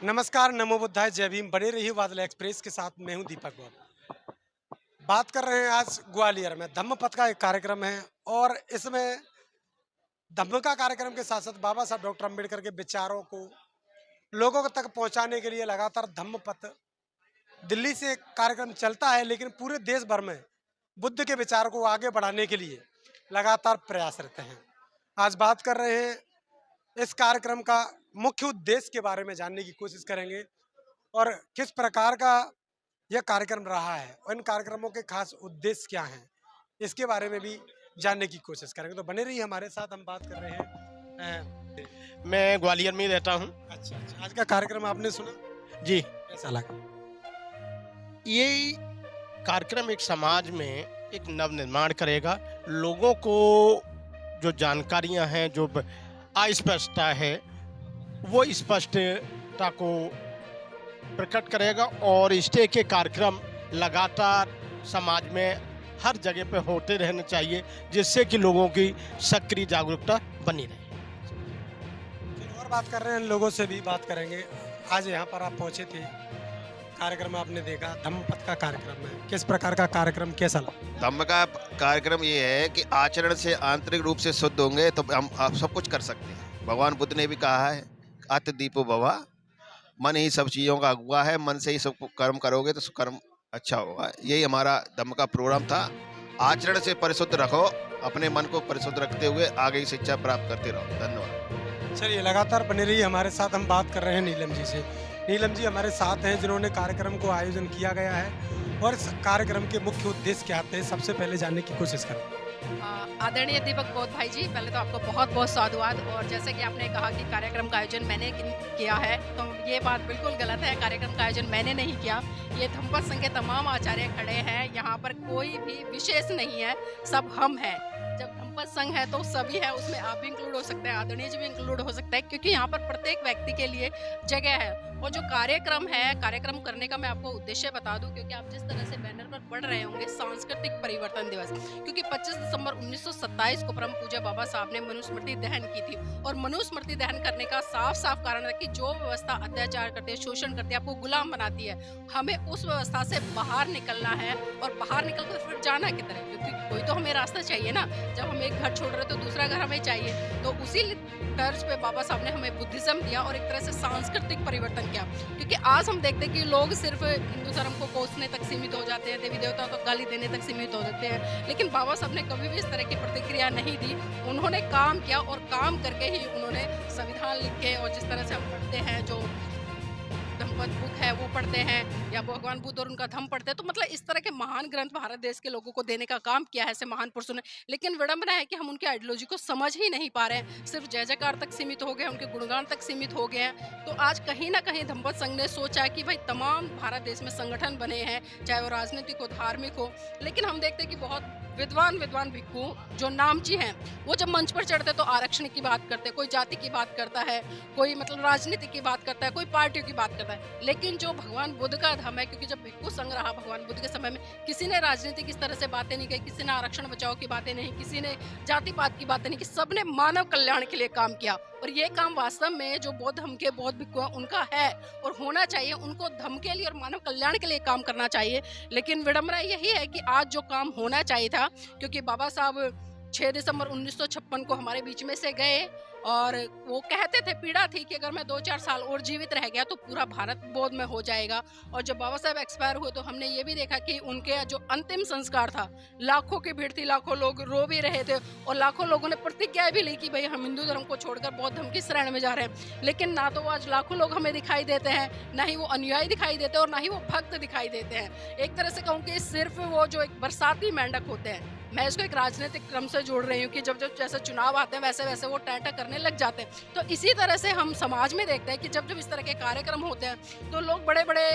नमस्कार, नमो बुद्धाय, जय भीम। बने रहिए बादल एक्सप्रेस के साथ। मैं हूं दीपक बाबू। बात कर रहे हैं आज ग्वालियर में धम्म पथ का एक कार्यक्रम है और इसमें धम्म का कार्यक्रम के साथ साथ बाबा साहब डॉक्टर अम्बेडकर के विचारों को लोगों तक पहुंचाने के लिए लगातार धम्म पथ दिल्ली से एक कार्यक्रम चलता है, लेकिन पूरे देश भर में बुद्ध के विचारों को आगे बढ़ाने के लिए लगातार प्रयासरत हैं। आज बात कर रहे हैं इस कार्यक्रम का मुख्य उद्देश्य के बारे में जानने की कोशिश करेंगे और किस प्रकार का यह कार्यक्रम रहा है और इन कार्यक्रमों के खास उद्देश्य क्या हैं, इसके बारे में भी जानने की कोशिश करेंगे। तो बने रहिए हमारे साथ। हम बात कर रहे हैं मैं ग्वालियर में ही रहता हूँ। अच्छा, आज का कार्यक्रम आपने सुना? जी, कैसा लगा? ये कार्यक्रम एक समाज में एक नव निर्माण करेगा। लोगों को जो जानकारियां हैं, जो अस्पष्टता है, वो स्पष्टता को प्रकट करेगा और इस तरह के कार्यक्रम लगातार समाज में हर जगह पे होते रहने चाहिए, जिससे कि लोगों की सक्रिय जागरूकता बनी रहे। फिर और बात कर रहे हैं, लोगों से भी बात करेंगे। आज यहाँ पर आप पहुँचे थे, कार्यक्रम आपने देखा, धम्म पथ का कार्यक्रम है, किस प्रकार का कार्यक्रम, कैसा लगा? धम्म का कार्यक्रम ये है कि आचरण से आंतरिक रूप से शुद्ध होंगे तो हम आप सब कुछ कर सकते हैं। भगवान बुद्ध ने भी कहा है, अत दीपो भवा, मन ही सब चीज़ों का अगुआ है, मन से ही सब कर्म करोगे तो कर्म अच्छा होगा। यही हमारा धम्म का प्रोग्राम था। आचरण से परिशुद्ध रखो, अपने मन को परिशुद्ध रखते हुए आगे की शिक्षा प्राप्त करते रहो। धन्यवाद। चलिए, लगातार बने रहिए हमारे साथ। हम बात कर रहे हैं नीलम जी से। नीलम जी हमारे साथ हैं, जिन्होंने कार्यक्रम को आयोजन किया गया है और इस कार्यक्रम के मुख्य उद्देश्य क्या थे, सबसे पहले जानने की कोशिश करें। आदरणीय दीपक बोध भाई जी, पहले तो आपको बहुत बहुत साधुवाद। और जैसे कि आपने कहा कि कार्यक्रम का आयोजन मैंने किया है, तो ये बात बिल्कुल गलत है। कार्यक्रम का आयोजन मैंने नहीं किया। ये धम्मपथ संघ के तमाम आचार्य खड़े हैं, यहाँ पर कोई भी विशेष नहीं है, सब हम हैं। जब धम्मपथ संघ है तो सभी है, उसमें आप भी इंक्लूड हो सकते हैं, आदरणीय जी भी इंक्लूड हो सकते हैं, क्योंकि यहाँ पर प्रत्येक व्यक्ति के लिए जगह है। और जो कार्यक्रम है, कार्यक्रम करने का मैं आपको उद्देश्य बता दूं, क्योंकि आप जिस तरह से बैनर पर पढ़ रहे होंगे सांस्कृतिक परिवर्तन दिवस, क्योंकि 25 दिसंबर 1927 को परम पूज्य बाबा साहब ने मनुस्मृति दहन की थी। और मनुस्मृति दहन करने का साफ साफ कारण है कि जो व्यवस्था अत्याचार करती है, शोषण करती है, आपको गुलाम बनाती है, हमें उस व्यवस्था से बाहर निकलना है। और बाहर निकल कर फिर जाना किधर है, क्योंकि कोई तो हमें रास्ता चाहिए ना। जब हम एक घर छोड़ रहे तो दूसरा घर हमें चाहिए। तो उसी तर्ज पे बाबा साहब ने हमें बुद्धिज्म दिया और एक तरह से सांस्कृतिक परिवर्तन किया। क्योंकि आज हम देखते हैं कि लोग सिर्फ हिंदू धर्म को कोसने तक सीमित हो जाते हैं, देवी देवताओं को गाली देने तक सीमित हो जाते हैं, लेकिन बाबा साहब ने कभी भी इस तरह की प्रतिक्रिया नहीं दी। उन्होंने काम किया और काम करके ही उन्होंने संविधान लिखे। और जिस तरह से हम पढ़ते हैं, जो धम्मपथ बुक है वो पढ़ते हैं, या भगवान बुद्ध और उनका धम्म पढ़ते हैं, तो मतलब इस तरह के महान ग्रंथ भारत देश के लोगों को देने का काम किया है ऐसे महान पुरुषों ने। लेकिन विडंबना है कि हम उनकी आइडियोलॉजी को समझ ही नहीं पा रहे हैं, सिर्फ जय जयकार तक सीमित हो गए, उनके गुणगान तक सीमित हो गए हैं। तो आज कहीं ना कहीं धम्मपथ संघ ने सोचा कि भाई तमाम भारत देश में संगठन बने हैं, चाहे वो राजनीतिक हो, धार्मिक हो, लेकिन हम देखते हैं कि बहुत विद्वान भिक्खु जो नामची हैं, वो जब मंच पर चढ़ते तो आरक्षण की बात करते, कोई जाति की बात करता है, कोई मतलब राजनीति की बात करता है, कोई पार्टियों की बात करता है। लेकिन जो भगवान बुद्ध का धम्म है, क्योंकि जब भिक्खु संघ रहा भगवान बुद्ध के समय में, किसी ने राजनीति की तरह से बातें नहीं की, किसी ने आरक्षण बचाओ की बातें नहीं, किसी ने जाति पात की बातें नहीं की, सबने मानव कल्याण के लिए काम किया। और ये काम वास्तव में जो बौद्ध धर्म के बौद्ध भिक्खु हैं उनका है और होना चाहिए। उनको धर्म के लिए और मानव कल्याण के लिए काम करना चाहिए। लेकिन विडंबना यही है कि आज जो काम होना चाहिए था, क्योंकि बाबा साहब 6 दिसंबर 1956 को हमारे बीच में से गए और वो कहते थे, पीड़ा थी कि अगर मैं 2-4 साल और जीवित रह गया तो पूरा भारत बौद्ध में हो जाएगा। और जब बाबा साहब एक्सपायर हुए तो हमने ये भी देखा कि उनके जो अंतिम संस्कार था, लाखों की भीड़ थी, लाखों लोग रो भी रहे थे और लाखों लोगों ने प्रतिज्ञा भी ली कि भाई हम हिंदू धर्म को छोड़कर बौद्ध धर्म की शरण में जा रहे हैं। लेकिन ना तो आज लाखों लोग हमें दिखाई देते हैं, ना ही वो अनुयायी दिखाई देते हैं और ना ही वो भक्त दिखाई देते हैं। एक तरह से कहूँ कि सिर्फ वो जो एक बरसाती मेंढक होते हैं, मैं इसको एक राजनीतिक क्रम से जोड़ रही हूँ कि जब जब जैसे चुनाव आते हैं वैसे वैसे वो टैंटा करने लग जाते हैं। तो इसी तरह से हम समाज में देखते हैं कि जब जब इस तरह के कार्यक्रम होते हैं तो लोग बड़े बड़े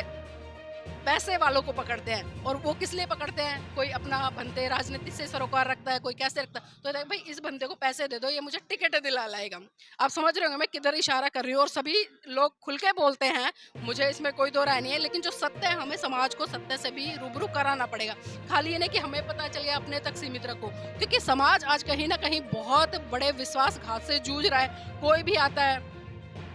पैसे वालों को पकड़ते हैं। और वो किस लिए पकड़ते हैं, कोई अपना बनते राजनीति से सरोकार रखता है, कोई कैसे रखता है, तो भाई इस बंदे को पैसे दे दो, ये मुझे टिकट दिला लाएगा। आप समझ रहे होंगे मैं किधर इशारा कर रही हूँ। और सभी लोग खुल के बोलते हैं, मुझे इसमें कोई दो राय नहीं है, लेकिन जो सत्य है हमें समाज को सत्य से भी रूबरू कराना पड़ेगा। खाली ये नहीं कि हमें पता चल गया अपने तक सीमित रखो, क्योंकि समाज आज कहीं ना कहीं बहुत बड़े विश्वासघात से जूझ रहा है। कोई भी आता है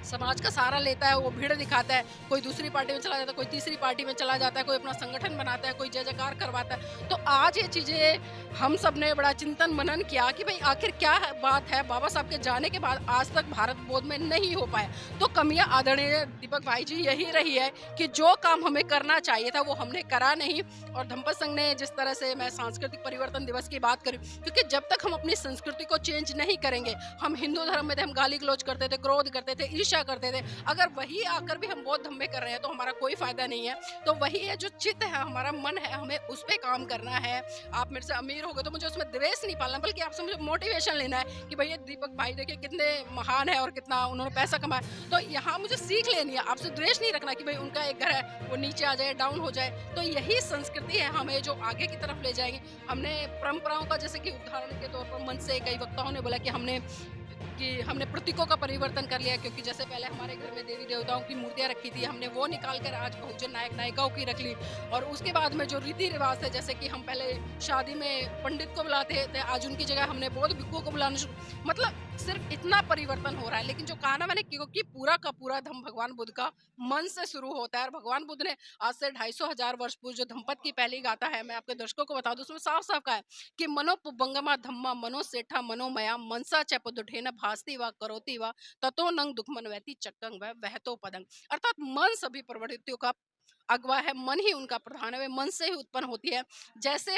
समाज का सहारा लेता है, वो भीड़ दिखाता है, कोई दूसरी पार्टी में चला जाता है, कोई तीसरी पार्टी में चला जाता है, कोई अपना संगठन बनाता है, कोई जय जयकार करवाता है। तो आज ये चीज़ें हम सब ने बड़ा चिंतन मनन किया कि भाई आखिर क्या बात है, बाबा साहब के जाने के बाद आज तक भारत बोध में नहीं हो पाया। तो कमियां आदरणीय दीपक भाई जी यही रही है कि जो काम हमें करना चाहिए था वो हमने करा नहीं। और धम्मपद संघ ने जिस तरह से, मैं सांस्कृतिक परिवर्तन दिवस की बात करूं, क्योंकि जब तक हम अपनी संस्कृति को चेंज नहीं करेंगे, हम हिंदू धर्म में थे, हम गाली गलौज करते थे, क्रोध करते थे, ईर्ष्या करते थे, अगर वही आकर भी हम बौद्ध धर्म में कर रहे हैं तो हमारा कोई फायदा नहीं है। तो वही है, जो चित्त है, हमारा मन है, हमें उस पर काम करना है। आप मेरे से अमीर हो गए तो मुझे उसमें द्वेष नहीं पालना, बल्कि आपसे मुझे मोटिवेशन लेना है कि भैया दीपक भाई देखिए कितने महान है और कितना उन्होंने पैसा कमाया। तो यहाँ मुझे सीख लेनी है, आपसे द्वेष नहीं रखना कि भाई उनका एक घर है वो नीचे आ जाए, डाउन हो जाए। तो यही संस्कृति है हमें जो आगे की तरफ ले जाएंगे। हमने परंपराओं का, जैसे कि उदाहरण के तौर पर मन से कई वक्ताओं ने बोला कि हमने प्रतीकों का परिवर्तन कर लिया, क्योंकि जैसे पहले हमारे घर में देवी देवताओं की मूर्तियां रखी थी, हमने वो निकाल कर आज बहुजन नायक नायिकाओं की रख ली। और उसके बाद में जो रीति रिवाज थे, जैसे कि हम पहले शादी में पंडित को बुलाते थे, आज उनकी जगह हमने बौद्ध भिक्षुओं को बुलाना शुरू। मतलब सिर्फ इतना परिवर्तन हो रहा है, लेकिन जो कहा ना मैंने कि पूरा का पूरा धम्म भगवान बुद्ध का मन से शुरू होता है। और भगवान बुद्ध ने आज से 250-1000 वर्ष पूर्व जो धम्मपद की पहली गाथा है, मैं आपके दर्शकों को बता दूं, उसमें साफ साफ कहा है कि मनो पुबंगमा धम्मा मनो सेठा मनोमया मनसा च पदुठेन भास्ति व करोति व ततो नंग दुखमन वैति चक्कंग वह तो पदंग। अर्थात मन सभी प्रवृत्तियों का अगवा है, मन ही उनका प्रधान है, वे मन से ही उत्पन्न होती है। जैसे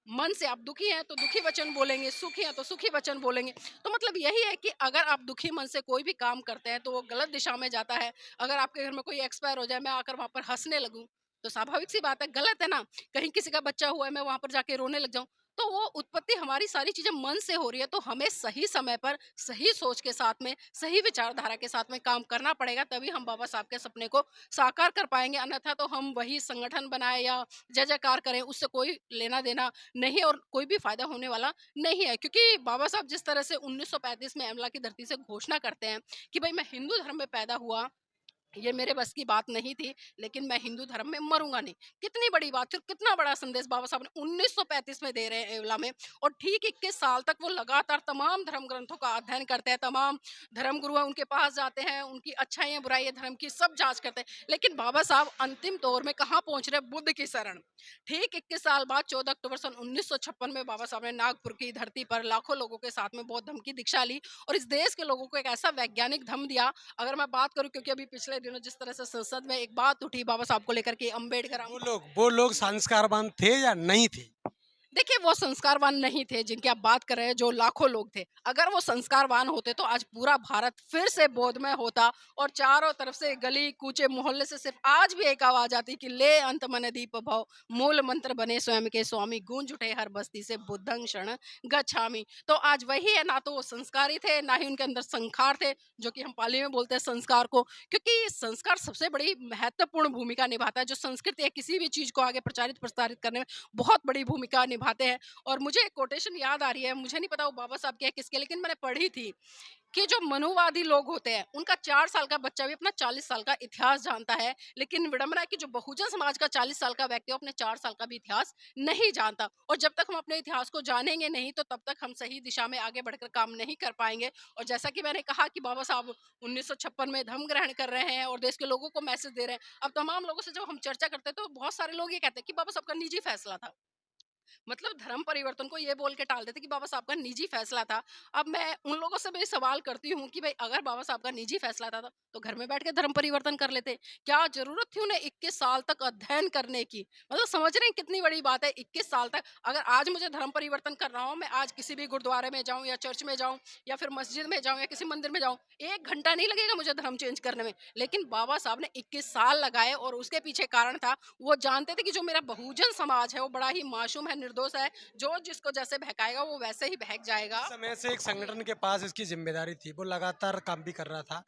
मन से आप दुखी हैं तो दुखी वचन बोलेंगे, सुखी हैं तो सुखी वचन बोलेंगे। तो मतलब यही है कि अगर आप दुखी मन से कोई भी काम करते हैं तो वो गलत दिशा में जाता है। अगर आपके घर में कोई एक्सपायर हो जाए, मैं आकर वहां पर हंसने लगूं, तो स्वाभाविक सी बात है, गलत है ना। कहीं किसी का बच्चा हुआ है, मैं वहां पर जाके रोने लग जाऊं, तो वो उत्पत्ति, हमारी सारी चीजें मन से हो रही है। तो हमें सही समय पर सही सोच के साथ में, सही विचारधारा के साथ में काम करना पड़ेगा, तभी हम बाबा साहब के सपने को साकार कर पाएंगे। अन्यथा तो हम वही संगठन बनाए या जय जयकार करें, उससे कोई लेना देना नहीं और कोई भी फायदा होने वाला नहीं है। क्योंकि बाबा साहब जिस तरह से 1935 में अमला की धरती से घोषणा करते हैं कि भाई मैं हिंदू धर्म में पैदा हुआ, ये मेरे बस की बात नहीं थी, लेकिन मैं हिंदू धर्म में मरूंगा नहीं। कितनी बड़ी बात थी, कितना बड़ा संदेश बाबा साहब ने 1935 में दे रहे हैं एवला में। और ठीक 21 साल तक वो लगातार तमाम धर्म ग्रंथों का अध्ययन करते हैं, तमाम धर्म गुरु उनके पास जाते हैं, उनकी अच्छाइयाँ बुराइयाँ धर्म की सब जांच करते हैं। लेकिन बाबा साहब अंतिम दौर में कहाँ पहुंच रहे? बुद्ध की शरण। ठीक 21 साल बाद 14 अक्टूबर सन 1956 में बाबा साहब ने नागपुर की धरती पर लाखों लोगों के साथ में बौद्ध धर्म की दीक्षा ली और इस देश के लोगों को एक ऐसा वैज्ञानिक धर्म दिया। अगर मैं बात करूं, क्योंकि अभी पिछले दिनों जिस तरह से संसद में एक बात उठी बाबा साहब को लेकर के, अम्बेडकर, वो लोग संस्कारवान थे या नहीं थे? देखिए वो संस्कारवान नहीं थे जिनकी आप बात कर रहे हैं, जो लाखों लोग थे। अगर वो संस्कारवान होते तो आज पूरा भारत फिर से बोधमय होता और चारों तरफ से गली कूचे मोहल्ले से सिर्फ आज भी एक आवाज आती कि ले अंत मन दीप भव, मूल मंत्र बने स्वयं के स्वामी, गूंज उठे हर बस्ती से बुद्धं शरण गच्छामि। तो आज वही है, ना तो वो संस्कारी थे, ना ही उनके अंदर संस्कार थे, जो कि हम पाली में बोलते हैं संस्कार को। क्योंकि संस्कार सबसे बड़ी महत्वपूर्ण भूमिका निभाता है। जो संस्कृति है किसी भी चीज को आगे प्रचारित प्रसारित करने में बहुत बड़ी भूमिका निभाते हैं। और मुझे एक कोटेशन याद आ रही है, मुझे नहीं पता वो बाबा साहब की है किसके, लेकिन मैंने पढ़ी थी कि जो मनुवादी लोग होते हैं उनका 4 साल का बच्चा भी अपना 40 साल का इतिहास जानता है, लेकिन विडंबना है कि जो बहुजन समाज का 40 साल का व्यक्ति है अपने 4 साल का भी इतिहास नहीं जानता। और जब तक हम अपने इतिहास को जानेंगे नहीं तो तब तक हम सही दिशा में आगे बढ़कर काम नहीं कर पाएंगे। और जैसा कि मैंने कहा कि बाबा साहब 1956 में धर्म ग्रहण कर रहे हैं और देश के लोगों को मैसेज दे रहे हैं। अब तमाम लोगों से जब हम चर्चा करते हैं तो बहुत सारे लोग ये कहते हैं कि बाबा साहब का निजी फैसला था। मतलब धर्म परिवर्तन को ये बोल के टाल देते कि बाबा साहब का निजी फैसला था। अब मैं उन लोगों से भी सवाल करती हूँ कि भाई अगर बाबा साहब का निजी फैसला था तो घर में बैठ के धर्म परिवर्तन कर लेते। क्या जरूरत थी उन्हें 21 साल तक अध्ययन करने की? मतलब समझ रहे हैं कितनी बड़ी बात है 21 साल तक। अगर आज मुझे धर्म परिवर्तन कर रहा हूँ, मैं आज किसी भी गुरुद्वारे में जाऊँ या चर्च में जाऊँ या फिर मस्जिद में जाऊँ या किसी मंदिर में जाऊँ, 1 घंटा नहीं लगेगा मुझे धर्म चेंज करने में। लेकिन बाबा साहब ने 21 साल लगाए और उसके पीछे कारण था, वो जानते थे कि जो मेरा बहुजन समाज है वो बड़ा ही मासूम है, निर्दोष है, जो जिसको जैसे बहकाएगा वो वैसे ही बहक जाएगा। इस समय से एक संगठन के पास इसकी जिम्मेदारी थी, वो लगातार काम भी कर रहा था।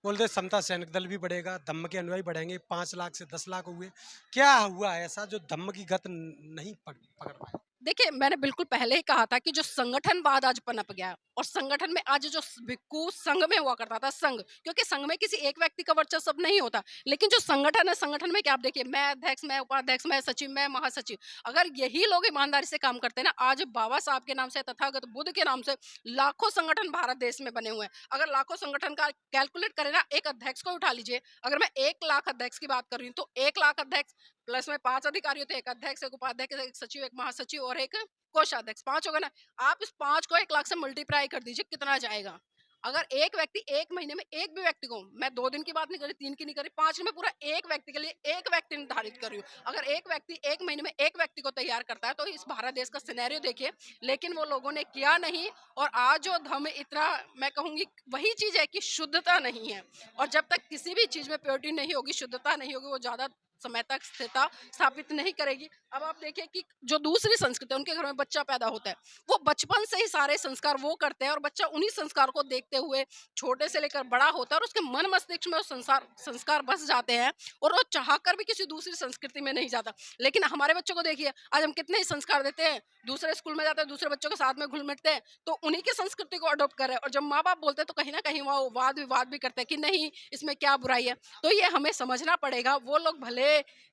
बोलते समता सैनिक दल भी बढ़ेगा, धम्म के अनुयायी बढ़ेंगे, 5 लाख से 10 लाख हुए। क्या हुआ ऐसा जो धम्म की गत नहीं पकड़ पाए? देखिए, मैंने बिल्कुल पहले ही कहा था कि जो संगठनवाद आज पनप गया है और संगठन में आज जो भिक्खू संघ में हुआ करता था, संघ, क्योंकि संघ में किसी एक व्यक्ति का वर्चस्व नहीं होता, लेकिन जो संगठन है, संगठन में क्या आप देखिए, मैं अध्यक्ष, मैं उपाध्यक्ष, मैं सचिव, मैं महासचिव, अगर यही लोग ईमानदारी से काम करते हैं ना, आज बाबा साहब के नाम से, तथागत बुद्ध के नाम से लाखों संगठन भारत देश में बने हुए हैं। अगर लाखों संगठन का कैलकुलेट करें ना, एक अध्यक्ष को उठा लीजिए, अगर मैं 1 लाख अध्यक्ष की बात कर रही हूँ, तो 1 लाख अध्यक्ष प्लस में 5 अधिकारी होते हैं, एक अध्यक्ष, एक उपाध्यक्ष, एक सचिव, एक महासचिव और एक कोषाध्यक्ष, 5 हो गए ना। आप इस 5 को 1 लाख से मल्टीप्लाई कर दीजिए, कितना जाएगा। अगर एक व्यक्ति 1 महीने में एक भी व्यक्ति को, मैं 2 दिन की बात नहीं कर रही, 3 की नहीं कर रही, 5 में पूरा एक व्यक्ति के लिए एक व्यक्ति निर्धारित कर रही हूँ। अगर एक व्यक्ति 1 महीने में एक व्यक्ति को तैयार करता है, तो इस भारत देश का सिनेरियो देखिए। लेकिन वो लोगों ने किया नहीं, और आज जो धर्म इतना, मैं कहूंगी वही चीज है कि शुद्धता नहीं है, और जब तक किसी भी चीज में प्योरिटी नहीं होगी, शुद्धता नहीं होगी, वो ज्यादा समय तक स्थिरता स्थापित नहीं करेगी। अब आप देखिए कि जो दूसरी संस्कृति है, उनके घर में बच्चा पैदा होता है, वो बचपन से ही सारे संस्कार वो करते हैं, और बच्चा उन्हीं संस्कार को देखते हुए छोटे से लेकर बड़ा होता है, और उसके मन मस्तिष्क में वो संस्कार बस जाते हैं, और वो चाहकर भी किसी दूसरी संस्कृति में नहीं जाता। लेकिन हमारे बच्चों को देखिए, आज हम कितने ही संस्कार देते हैं, दूसरे स्कूल में जाते हैं, दूसरे बच्चों के साथ में घुल मिलते हैं, तो उन्हीं की संस्कृति को अडॉप्ट कर रहे हैं, और जब माँ बाप बोलते हैं तो कहीं ना कहीं वो वाद विवाद भी करते हैं कि नहीं, इसमें क्या बुराई है। तो ये हमें समझना पड़ेगा। वो लोग भले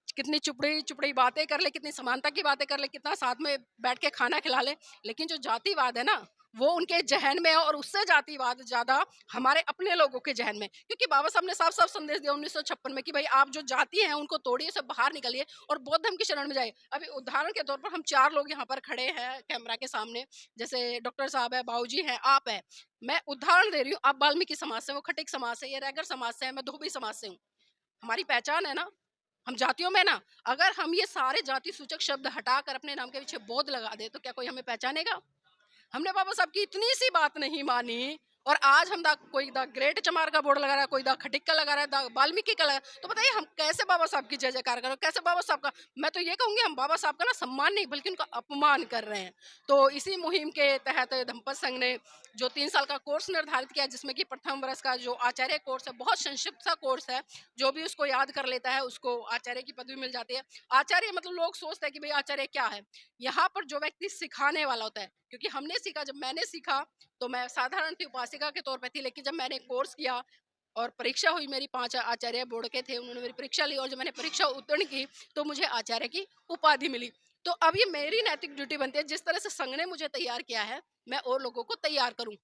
कितनी चुपड़ी चुपड़ी बातें कर ले, कितनी समानता की बातें कर ले, कितना साथ में बैठ के खाना खिला ले, लेकिन जो जातिवाद है ना, वो उनके जहन में है, और उससे जातिवाद ज्यादा हमारे अपने लोगों के जहन में। क्योंकि बाबा साहब ने साफ साफ संदेश दिया 1956 में कि भाई आप जो जाति हैं उनको तोड़िए, सब बाहर निकलिए और बौद्ध धर्म की शरण में जाइए। अभी उदाहरण के तौर पर हम 4 लोग यहाँ पर खड़े हैं कैमरा के सामने, जैसे डॉक्टर साहब है, बाबूजी हैं, आप है, मैं उदाहरण दे रही हूँ। आप वाल्मीकि समाज से, वो खटिक समाज से, ये रैगर समाज से है, मैं धोबी समाज से हूँ। हमारी पहचान है ना, हम जातियों में ना, अगर हम ये सारे जाति सूचक शब्द हटाकर अपने नाम के पीछे बौद्ध लगा दे, तो क्या कोई हमें पहचानेगा? हमने बाबा साहब की इतनी सी बात नहीं मानी, और आज हम कोई द ग्रेट चमार का बोर्ड लगा रहा है, कोई द खटिक का लगा रहा है, द वाल्मीकि का लगा, तो बताइए हम कैसे बाबा साहब की जय जयकार करें, कैसे बाबा साहब का, मैं तो ये कहूंगी हम बाबा साहब का ना सम्मान नहीं बल्कि उनका अपमान कर रहे हैं। तो इसी मुहिम के तहत धम्मपद संघ ने जो 3 साल का कोर्स निर्धारित किया, जिसमें कि प्रथम वर्ष का जो आचार्य कोर्स है, बहुत संक्षिप्त सा कोर्स है, जो भी उसको याद कर लेता है उसको आचार्य की पदवी मिल जाती है। आचार्य मतलब लोग सोचते हैं कि भाई आचार्य क्या है, यहाँ पर जो व्यक्ति सिखाने वाला होता है, क्योंकि हमने सीखा, जब मैंने सीखा तो मैं साधारण थी, उपासिका के तौर पे थी, लेकिन जब मैंने कोर्स किया और परीक्षा हुई, मेरी 5 आचार्य बोर्ड के थे, उन्होंने मेरी परीक्षा ली, और जब मैंने परीक्षा उत्तीर्ण की तो मुझे आचार्य की उपाधि मिली। तो अब ये मेरी नैतिक ड्यूटी बनती है, जिस तरह से संघ ने मुझे तैयार किया है, मैं और लोगों को तैयार करूं।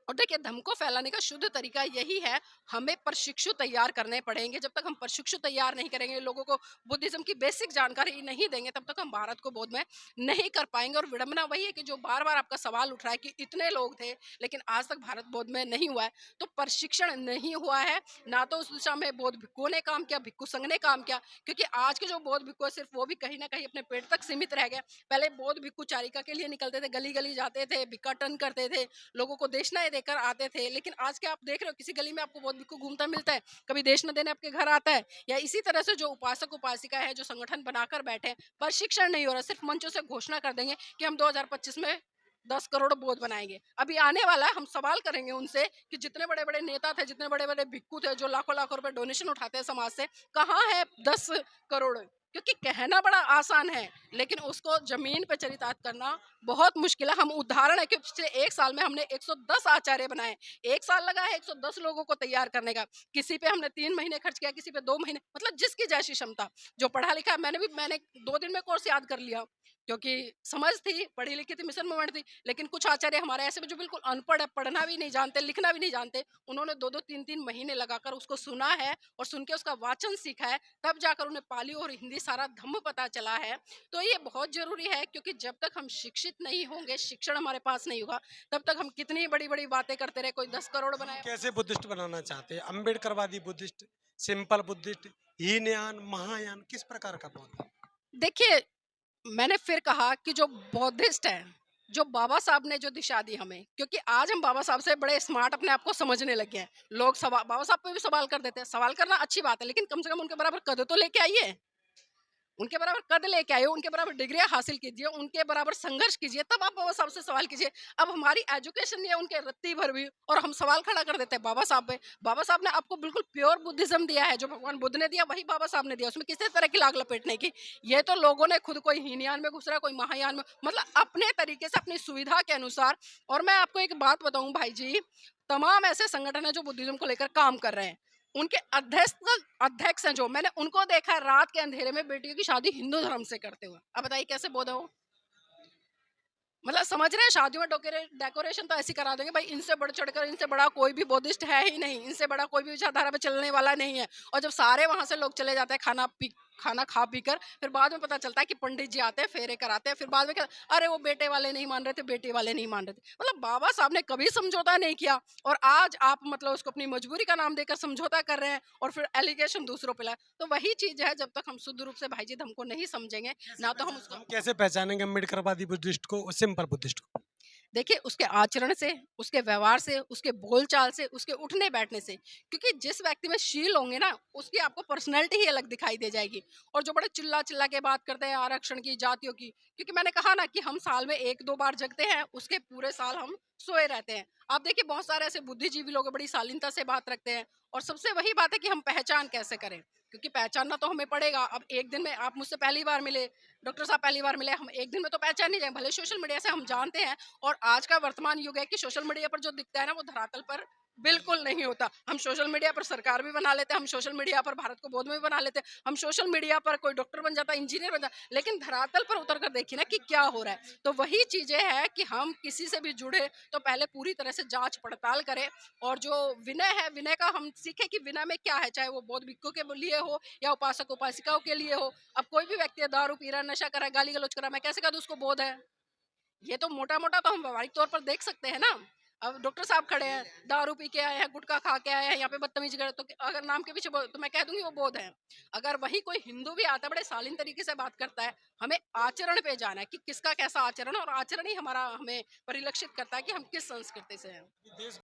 और देखिए, धर्म को फैलाने का शुद्ध तरीका यही है, हमें प्रशिक्षु तैयार करने पड़ेंगे। जब तक हम प्रशिक्षु तैयार नहीं करेंगे, लोगों को बुद्धिज्म की बेसिक जानकारी नहीं देंगे, तब तक हम भारत को बोध में नहीं कर पाएंगे। और विडंबना वही है कि जो बार बार आपका सवाल उठ रहा है कि इतने लोग थे लेकिन आज तक भारत बोध में नहीं हुआ है, तो प्रशिक्षण नहीं हुआ है, ना तो उस दिशा में बौद्ध भिक्खुओं ने काम किया, भिक्खु संघ ने काम किया। क्योंकि आज के जो बौद्ध भिक्खु है, सिर्फ वो भी कहीं ना कहीं अपने पेट तक सीमित रह गए। पहले बौद्ध भिक्खु चारिका के लिए निकलते थे, गली गली जाते थे, भिक्खा टन करते थे, लोगों को देशनाएं देकर आते थे। लेकिन आज के आप देख रहे हो, किसी गली में आपको बौद्ध भिक्खु घूमता मिलता है? कभी देश न देने आपके घर आता है? या इसी तरह से जो उपासक उपासिका है, जो संगठन बनाकर बैठे, प्रशिक्षण नहीं हो रहा, सिर्फ मंचों से घोषणा कर देंगे कि हम 2025 में 10 करोड़ बौद्ध बनाएंगे। अभी आने वाला है, हम सवाल करेंगे उनसे कि जितने बड़े बड़े नेता थे, जितने बड़े बड़े भिक्खु थे, जो लाखों लाखों रुपए डोनेशन उठाते हैं समाज से, कहाँ है 10 करोड़? क्योंकि कहना बड़ा आसान है, लेकिन उसको जमीन पे चरितार्थ करना बहुत मुश्किल है। हम उदाहरण है कि पिछले 1 साल में हमने 110 आचार्य बनाए। 1 साल लगा है 110 लोगों को तैयार करने का। किसी पे हमने 3 महीने खर्च किया, किसी पे 2 महीने, मतलब जिसकी जैसी क्षमता। जो पढ़ा लिखा है, मैंने 2 दिन में कोर्स याद कर लिया, क्योंकि समझ थी, पढ़ी लिखी थी, मिशन मूवमेंट थी। लेकिन कुछ आचार्य हमारे ऐसे भी जो बिल्कुल अनपढ़ है, पढ़ना भी नहीं जानते, लिखना भी नहीं जानते, उन्होंने 2-2 3-3 महीने लगाकर उसको सुना है और सुन के उसका वाचन सीखा है, तब जाकर उन्हें पाली और हिंदी सारा धम्म पता चला है। तो ये बहुत जरूरी है, क्योंकि जब तक हम शिक्षित नहीं होंगे, शिक्षण हमारे पास नहीं होगा, तब तक हम कितनी बड़ी बड़ी बातें करते रहे। कोई 10 करोड़ बनाए, कैसे बुद्धिस्ट बनाना चाहते हैं? अम्बेडकरवादी Buddhist, simple Buddhist, Hinayana, Mahayana, किस प्रकार का बौद्ध? देखिए, मैंने फिर कहा कि जो बौद्धिस्ट है, जो बाबा साहब ने जो दिशा दी हमें, क्योंकि आज हम बाबा साहब से बड़े स्मार्ट अपने आप को समझने लगे हैं। लोग बाबा साहब पे भी सवाल कर देते हैं। सवाल करना अच्छी बात है, लेकिन कम से कम उनके बराबर कद तो लेके आइए। उनके बराबर कद लेके आइए, उनके बराबर डिग्रियां हासिल कीजिए, उनके बराबर संघर्ष कीजिए, तब आप बाबा साहब से सवाल कीजिए। अब हमारी एजुकेशन नहीं है उनके रत्ती भर भी, और हम सवाल खड़ा कर देते हैं बाबा साहब पे। बाबा साहब ने आपको बिल्कुल प्योर बुद्धिज्म दिया है, जो भगवान बुद्ध ने दिया वही बाबा साहब ने दिया, उसमें किसी तरह की लाग लपेट नहीं की। ये तो लोगों ने खुद कोई हीनयान में घुस रहा है, कोई महायान में, मतलब अपने तरीके से अपनी सुविधा के अनुसार। और मैं आपको एक बात बताऊं भाई जी, तमाम ऐसे संगठन है जो बुद्धिज्म को लेकर काम कर रहे हैं, उनके अध्यक्ष हैं जो, मैंने उनको देखा है रात के अंधेरे में बेटियों की शादी हिंदू धर्म से करते हुए। अब बताइए कैसे बोध हो, मतलब समझ रहे हैं, शादियों में डेकोरेशन तो ऐसी करा देंगे भाई, इनसे बढ़ चढ़कर, इनसे बड़ा कोई भी बुद्धिस्ट है ही नहीं, इनसे बड़ा कोई भी विचारधारा पे चलने वाला नहीं है। और जब सारे वहां से लोग चले जाते हैं खाना खा पी कर, फिर बाद में पता चलता है कि पंडित जी आते हैं, फेरे कराते हैं, फिर बाद में क्या, अरे वो बेटे वाले नहीं मान रहे थे, बेटे वाले नहीं मान रहे थे। मतलब बाबा साहब ने कभी समझौता नहीं किया, और आज आप मतलब उसको अपनी मजबूरी का नाम देकर समझौता कर रहे हैं, और फिर एलिगेशन दूसरों पे लाए। तो वही चीज है, जब तक हम शुद्ध रूप से भाई जी धर्म को नहीं समझेंगे ना, तो हम उसको हम कैसे पहचानेंगे अम्बेडकरवादी बुद्धिस्ट को और सिंपल बुद्धिस्ट को? देखिए, उसके आचरण से, उसके व्यवहार से, उसके बोलचाल से, उसके उठने बैठने से। क्योंकि जिस व्यक्ति में शील होंगे ना, उसकी आपको पर्सनैलिटी ही अलग दिखाई दे जाएगी। और जो बड़े चिल्ला चिल्ला के बात करते हैं आरक्षण की, जातियों की, क्योंकि मैंने कहा ना कि हम साल में 1-2 बार जगते हैं, उसके पूरे साल हम सोए रहते हैं। आप देखिए बहुत सारे ऐसे बुद्धिजीवी लोग हैं, बड़ी शालीनता से बात रखते हैं। और सबसे वही बात है कि हम पहचान कैसे करें, क्योंकि पहचानना तो हमें पड़ेगा। अब एक दिन में आप मुझसे पहली बार मिले, डॉक्टर साहब पहली बार मिले, हम एक दिन में तो पहचान नहीं जाए, भले सोशल मीडिया से हम जानते हैं। और आज का वर्तमान युग है कि सोशल मीडिया पर जो दिखता है ना, वो धरातल पर बिल्कुल नहीं होता। हम सोशल मीडिया पर सरकार भी बना लेते हैं, हम सोशल मीडिया पर भारत को बोध में भी बना लेते हैं, हम सोशल मीडिया पर कोई डॉक्टर बन जाता है, इंजीनियर बन जाता है, लेकिन धरातल पर उतर कर देखिए ना कि क्या हो रहा है। तो वही चीजें हैं कि हम किसी से भी जुड़े तो पहले पूरी तरह से जांच पड़ताल करें। और जो विनय है, विनय का हम सीखे कि विनय में क्या है, चाहे वो बौद्ध भिक्षुओं के लिए हो या उपासक उपासिकाओं के लिए हो। अब कोई भी व्यक्ति दारू पी रहा है, नशा कर रहा है, गाली गलौज कर रहा है, मैं कैसे कह दूं उसको बोध है? ये तो मोटा मोटा तो हम व्यवहारिक तौर पर देख सकते हैं ना। अब डॉक्टर साहब खड़े हैं, दारू पी के आए हैं, गुटखा खा के आए हैं, यहाँ पे बदतमीजी करे, तो अगर नाम के पीछे तो मैं कह दूंगी वो बोध है। अगर वही कोई हिंदू भी आता है, बड़े शालीन तरीके से बात करता है, हमें आचरण पे जाना है कि किसका कैसा आचरण है, और आचरण ही हमारा हमें परिलक्षित करता है कि हम किस संस्कृति से हैं। देश